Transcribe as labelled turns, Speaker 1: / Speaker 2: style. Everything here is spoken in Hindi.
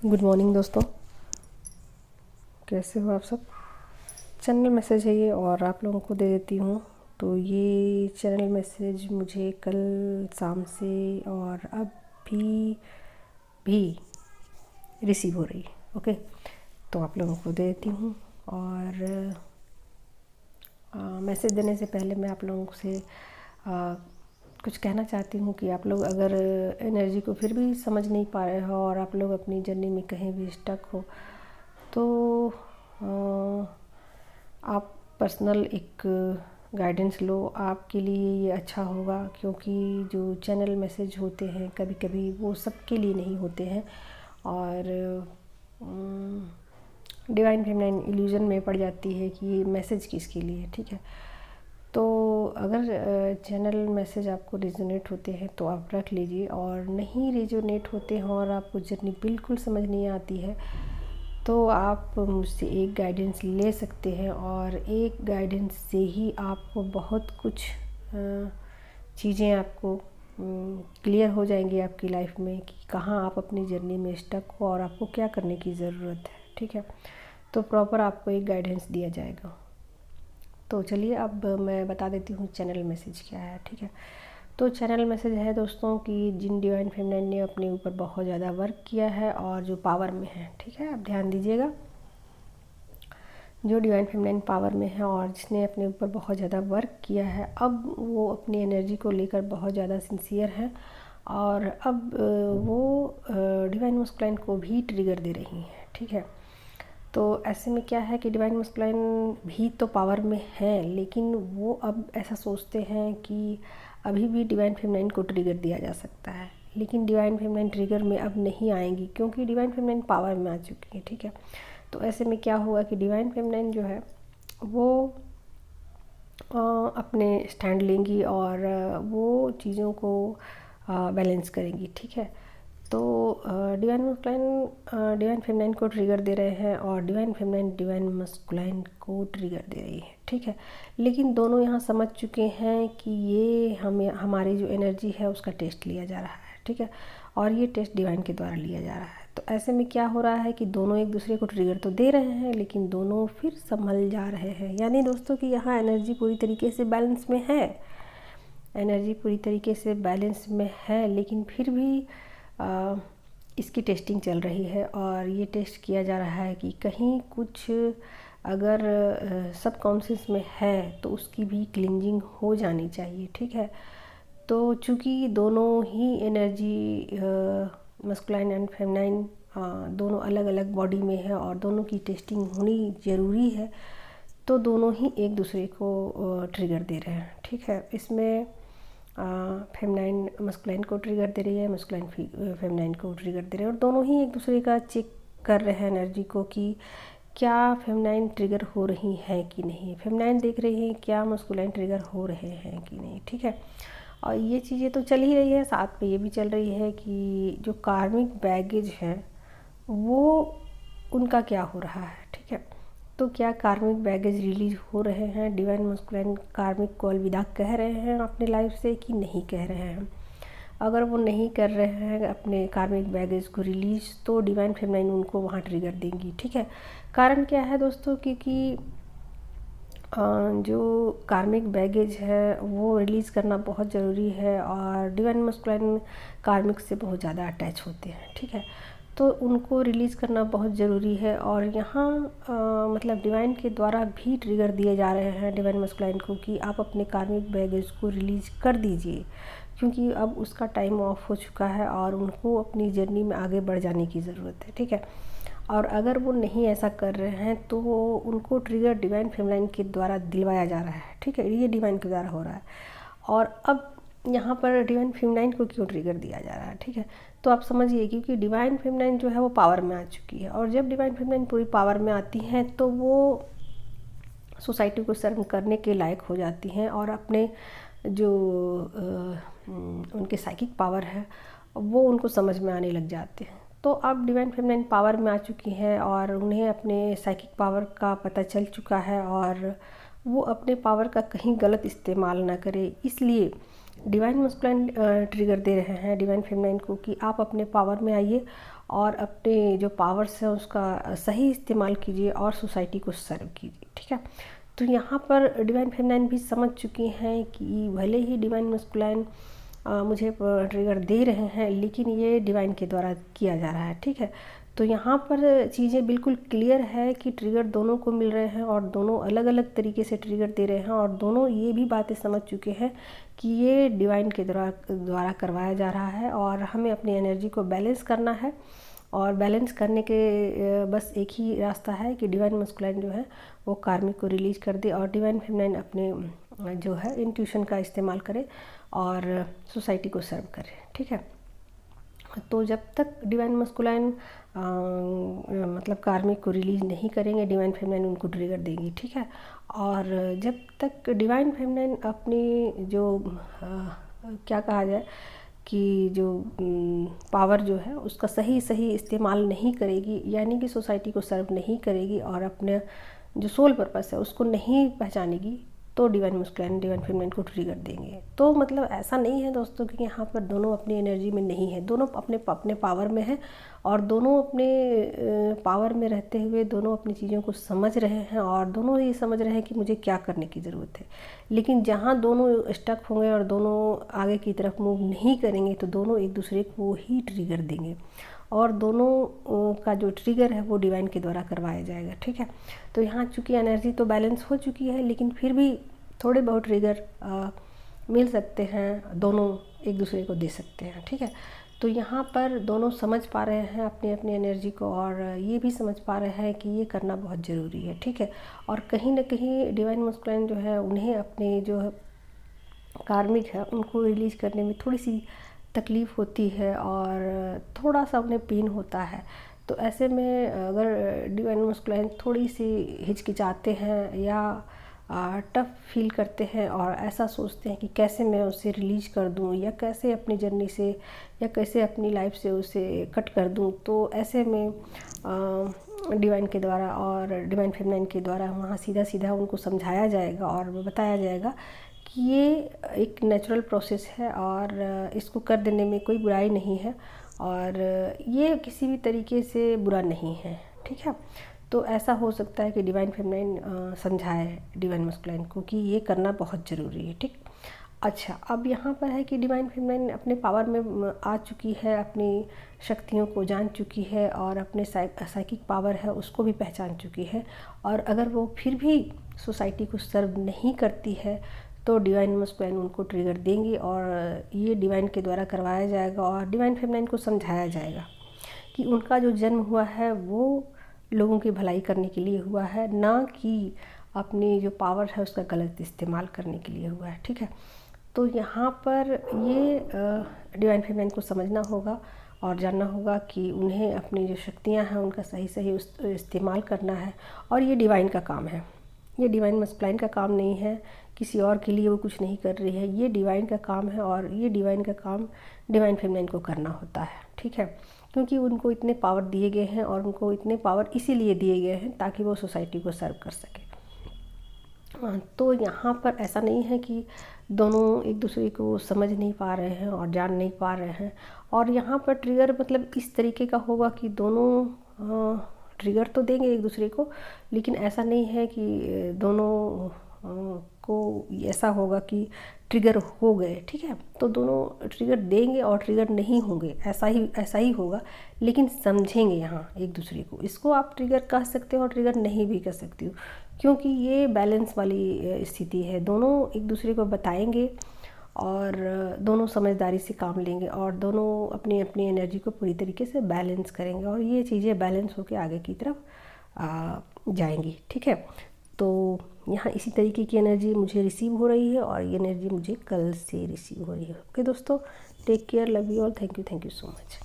Speaker 1: गुड मॉर्निंग दोस्तों, कैसे हो आप सब। चैनल मैसेज है ये और आप लोगों को दे देती हूँ। तो ये चैनल मैसेज मुझे कल शाम से और अब भी रिसीव हो रही है। ओके, तो आप लोगों को दे देती हूँ। और मैसेज देने से पहले मैं आप लोगों से कुछ कहना चाहती हूँ कि आप लोग अगर एनर्जी को फिर भी समझ नहीं पा रहे हो और आप लोग अपनी जर्नी में कहीं भी स्टक हो तो आप पर्सनल एक गाइडेंस लो। आपके लिए ये अच्छा होगा, क्योंकि जो चैनल मैसेज होते हैं कभी कभी वो सबके लिए नहीं होते हैं और डिवाइन फेमिनाइन इल्यूजन में पड़ जाती है कि ये मैसेज किसके लिए। ठीक है, तो अगर चैनल मैसेज आपको रेजोनेट होते हैं तो आप रख लीजिए, और नहीं रेजोनेट होते हैं और आपको जर्नी बिल्कुल समझ नहीं आती है तो आप मुझसे एक गाइडेंस ले सकते हैं। और एक गाइडेंस से ही आपको बहुत कुछ चीज़ें आपको क्लियर हो जाएंगी आपकी लाइफ में कि कहाँ आप अपनी जर्नी में स्टक हो और आपको क्या करने की ज़रूरत है। ठीक है, तो प्रॉपर आपको एक गाइडेंस दिया जाएगा। तो चलिए अब मैं बता देती हूँ चैनल मैसेज क्या है। ठीक है, तो चैनल मैसेज है दोस्तों कि जिन डिवाइन फेमिनाइन ने अपने ऊपर बहुत ज़्यादा वर्क किया है और जो पावर में है, ठीक है, आप ध्यान दीजिएगा, जो डिवाइन फेमिनाइन पावर में है और जिसने अपने ऊपर बहुत ज़्यादा वर्क किया है, अब वो अपनी एनर्जी को लेकर बहुत ज़्यादा सिंसियर है और अब वो डिवाइन मस्कुलाइन को भी ट्रिगर दे रही हैं। ठीक है, तो ऐसे में क्या है कि डिवाइन मस्कुलाइन भी तो पावर में है, लेकिन वो अब ऐसा सोचते हैं कि अभी भी डिवाइन फेमिनाइन को ट्रिगर दिया जा सकता है, लेकिन डिवाइन फेमिनाइन ट्रिगर में अब नहीं आएंगी क्योंकि डिवाइन फेमिनाइन पावर में आ चुकी है। ठीक है, तो ऐसे में क्या हुआ कि डिवाइन फेमिनाइन जो है वो अपने स्टैंड लेंगी और वो चीज़ों को बैलेंस करेंगी। ठीक है, तो डिवाइन मस्कुलाइन डिवाइन फेमिनाइन को ट्रिगर दे रहे हैं और डिवाइन फेमिनाइन डिवाइन मस्कुलाइन को ट्रिगर दे रही है। ठीक है, लेकिन दोनों यहाँ समझ चुके हैं कि ये हमारी जो एनर्जी है उसका टेस्ट लिया जा रहा है। ठीक है, और ये टेस्ट डिवाइन के द्वारा लिया जा रहा है। तो ऐसे में क्या हो रहा है कि दोनों एक दूसरे को ट्रिगर तो दे रहे हैं, लेकिन दोनों फिर संभल जा रहे हैं। यानी दोस्तों कि यहाँ एनर्जी पूरी तरीके से बैलेंस में है, एनर्जी पूरी तरीके से बैलेंस में है, लेकिन फिर भी इसकी टेस्टिंग चल रही है और ये टेस्ट किया जा रहा है कि कहीं कुछ अगर सब कॉन्शियस में है तो उसकी भी क्लिंजिंग हो जानी चाहिए। ठीक है, तो चूँकि दोनों ही एनर्जी मस्कुलाइन एंड फेमिनाइन दोनों अलग अलग बॉडी में है और दोनों की टेस्टिंग होनी ज़रूरी है, तो दोनों ही एक दूसरे को ट्रिगर दे रहे हैं। ठीक है, इसमें फेमिनाइन मस्कुलाइन को ट्रिगर दे रही है, मस्कुलाइन फेमिनाइन को ट्रिगर दे रहे हैं, और दोनों ही एक दूसरे का चेक कर रहे हैं एनर्जी को कि क्या फेमिनाइन ट्रिगर हो रही है कि नहीं, फेमिनाइन देख रही है क्या मस्कुलाइन ट्रिगर हो रहे हैं कि नहीं। ठीक है, और ये चीज़ें तो चल ही रही है, साथ में ये भी चल रही है कि जो कार्मिक बैगेज है वो उनका क्या हो रहा है। ठीक है, तो क्या कार्मिक बैगेज रिलीज हो रहे हैं, डिवाइन मस्कुलाइन कार्मिक को अलविदा कह रहे हैं अपने लाइफ से कि नहीं कह रहे हैं। अगर वो नहीं कर रहे हैं अपने कार्मिक बैगेज को रिलीज, तो डिवाइन फेमिनाइन उनको वहाँ ट्रिगर देंगी। ठीक है, कारण क्या है दोस्तों, क्योंकि जो कार्मिक बैगेज है वो रिलीज़ करना बहुत ज़रूरी है और डिवाइन मस्कुलाइन कार्मिक से बहुत ज़्यादा अटैच होते हैं। ठीक है, तो उनको रिलीज़ करना बहुत ज़रूरी है और यहाँ मतलब डिवाइन के द्वारा भी ट्रिगर दिए जा रहे हैं डिवाइन मस्कुलाइन को कि आप अपने कार्मिक बैगेज को रिलीज़ कर दीजिए, क्योंकि अब उसका टाइम ऑफ हो चुका है और उनको अपनी जर्नी में आगे बढ़ जाने की ज़रूरत है। ठीक है, और अगर वो नहीं ऐसा कर रहे हैं तो उनको ट्रिगर डिवाइन फेमिनाइन के द्वारा दिलवाया जा रहा है। ठीक है, ये डिवाइन के द्वारा हो रहा है। और अब यहाँ पर डिवाइन फेमिनाइन को क्यों ट्रिगर दिया जा रहा है। ठीक है, तो आप समझिए, क्योंकि डिवाइन फेमिनाइन जो है वो पावर में आ चुकी है, और जब डिवाइन फेमिनाइन पूरी पावर में आती हैं तो वो सोसाइटी को सर्व करने के लायक हो जाती हैं और अपने जो उनके साइकिक पावर है वो उनको समझ में आने लग जाते हैं। तो अब डिवाइन फेमिनाइन पावर में आ चुकी हैं और उन्हें अपने साइकिक पावर का पता चल चुका है और वो अपने पावर का कहीं गलत इस्तेमाल ना करे, इसलिए डिवाइन मस्कुलाइन ट्रिगर दे रहे हैं डिवाइन फेमिनाइन को कि आप अपने पावर में आइए और अपने जो पावर्स हैं उसका सही इस्तेमाल कीजिए और सोसाइटी को सर्व कीजिए, ठीक है। तो यहाँ पर डिवाइन फेमिनाइन भी समझ चुकी हैं कि भले ही डिवाइन मस्कुलाइन मुझे ट्रिगर दे रहे हैं, लेकिन ये डिवाइन के द्वारा किया जा रहा है, ठीक है। तो यहाँ पर चीज़ें बिल्कुल क्लियर है कि ट्रिगर दोनों को मिल रहे हैं और दोनों अलग अलग तरीके से ट्रिगर दे रहे हैं, और दोनों ये भी बातें समझ चुके हैं कि ये डिवाइन के द्वारा करवाया जा रहा है और हमें अपनी एनर्जी को बैलेंस करना है। और बैलेंस करने के बस एक ही रास्ता है कि डिवाइन मस्कुलाइन जो है वो कार्मिक को रिलीज कर दे और डिवाइन फेमिनाइन अपने जो है इंट्यूशन का इस्तेमाल करे और सोसाइटी को सर्व करे, ठीक है। तो जब तक डिवाइन मस्कुलाइन मतलब कार्मिक को रिलीज नहीं करेंगे, डिवाइन फेमिनाइन उनको ट्रिगर देंगी, ठीक है। और जब तक डिवाइन फेमिनाइन अपनी जो क्या कहा जाए कि जो पावर जो है उसका सही इस्तेमाल नहीं करेगी, यानी कि सोसाइटी को सर्व नहीं करेगी और अपने जो सोल पर्पस है उसको नहीं पहचानेगी, तो डिवाइन मस्कुलाइन डिवाइन फेमिनाइन को ट्रिगर देंगे। तो मतलब ऐसा नहीं है दोस्तों कि यहाँ पर दोनों अपनी एनर्जी में नहीं है, दोनों अपने पावर में है और दोनों अपने पावर में रहते हुए दोनों अपनी चीज़ों को समझ रहे हैं और दोनों ये समझ रहे हैं कि मुझे क्या करने की ज़रूरत है। लेकिन जहाँ दोनों स्टक होंगे और दोनों आगे की तरफ मूव नहीं करेंगे तो दोनों एक दूसरे को ही ट्रिगर देंगे और दोनों का जो ट्रिगर है वो डिवाइन के द्वारा करवाया जाएगा, ठीक है। तो यहाँ चूँकि एनर्जी तो बैलेंस हो चुकी है, लेकिन फिर भी थोड़े बहुत ट्रिगर मिल सकते हैं, दोनों एक दूसरे को दे सकते हैं, ठीक है। तो यहाँ पर दोनों समझ पा रहे हैं अपनी अपनी एनर्जी को और ये भी समझ पा रहे हैं कि ये करना बहुत ज़रूरी है, ठीक है। और कहीं ना कहीं डिवाइन मस्कुलाइन जो है उन्हें अपने जो कार्मिक है उनको रिलीज करने में थोड़ी सी तकलीफ़ होती है और थोड़ा सा उन्हें पेन होता है। तो ऐसे में अगर डिवाइन मस्कुलाइन थोड़ी सी हिचकिचाते हैं या टफ फील करते हैं और ऐसा सोचते हैं कि कैसे मैं उसे रिलीज कर दूं या कैसे अपनी जर्नी से या कैसे अपनी लाइफ से उसे कट कर दूं, तो ऐसे में डिवाइन के द्वारा और डिवाइन फेमिनाइन के द्वारा वहाँ सीधा उनको समझाया जाएगा और बताया जाएगा कि ये एक नेचुरल प्रोसेस है और इसको कर देने में कोई बुराई नहीं है और ये किसी भी तरीके से बुरा नहीं है, ठीक है। तो ऐसा हो सकता है कि डिवाइन फेमिनाइन समझाए डिवाइन मस्कुलाइन को कि ये करना बहुत ज़रूरी है, ठीक। अच्छा, अब यहाँ पर है कि डिवाइन फेमिनाइन अपने पावर में आ चुकी है, अपनी शक्तियों को जान चुकी है और अपने साइकिक पावर है उसको भी पहचान चुकी है। और अगर वो फिर भी सोसाइटी को सर्व नहीं करती है तो डिवाइन मस्कुलाइन उनको ट्रिगर देंगे और ये डिवाइन के द्वारा करवाया जाएगा और डिवाइन फेमिनाइन को समझाया जाएगा कि उनका जो जन्म हुआ है वो लोगों की भलाई करने के लिए हुआ है, ना कि अपनी जो पावर है उसका गलत इस्तेमाल करने के लिए हुआ है, ठीक है। तो यहाँ पर ये डिवाइन फेमिनाइन को समझना होगा और जानना होगा कि उन्हें अपनी जो शक्तियाँ हैं उनका सही इस्तेमाल करना है और ये डिवाइन का काम है, ये डिवाइन मस्कुलाइन का काम नहीं है, किसी और के लिए वो कुछ नहीं कर रही है, ये डिवाइन का काम है और ये डिवाइन का काम डिवाइन फेमिनाइन को करना होता है, ठीक है। क्योंकि उनको इतने पावर दिए गए हैं और उनको इतने पावर इसीलिए दिए गए हैं ताकि वो सोसाइटी को सर्व कर सके। तो यहाँ पर ऐसा नहीं है कि दोनों एक दूसरे को समझ नहीं पा रहे हैं और जान नहीं पा रहे हैं। और यहाँ पर ट्रिगर मतलब इस तरीके का होगा कि दोनों ट्रिगर तो देंगे एक दूसरे को, लेकिन ऐसा नहीं है कि दोनों को ऐसा होगा कि ट्रिगर हो गए, ठीक है। तो दोनों ट्रिगर देंगे और ट्रिगर नहीं होंगे, ऐसा ही होगा, लेकिन समझेंगे यहाँ एक दूसरे को। इसको आप ट्रिगर कह सकते हो और ट्रिगर नहीं भी कह सकती हो, क्योंकि ये बैलेंस वाली स्थिति है। दोनों एक दूसरे को बताएंगे और दोनों समझदारी से काम लेंगे और दोनों अपनी अपनी एनर्जी को पूरी तरीके से बैलेंस करेंगे और ये चीज़ें बैलेंस होकर आगे की तरफ जाएंगी, ठीक है। तो यहाँ इसी तरीके की एनर्जी मुझे रिसीव हो रही है और ये एनर्जी मुझे कल से रिसीव हो रही है। ओके दोस्तों, take care, love you all, thank you so much.